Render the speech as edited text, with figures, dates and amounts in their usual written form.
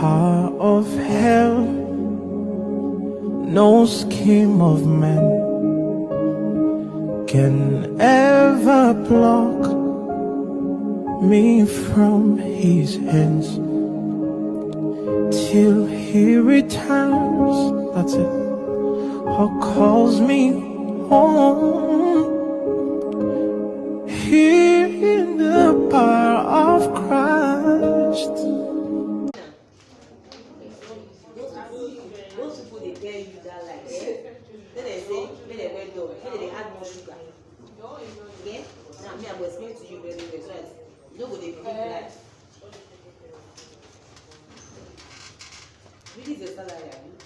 power of hell, no scheme of man can ever block me from his hands till he returns. That's it. Or calls me home. Here in the power of Christ. Those people they tell you that like then they say when they went down, when they add more sugar. Okay? Now me I will explain to you very well so that you know what they believe like. Really is a salary.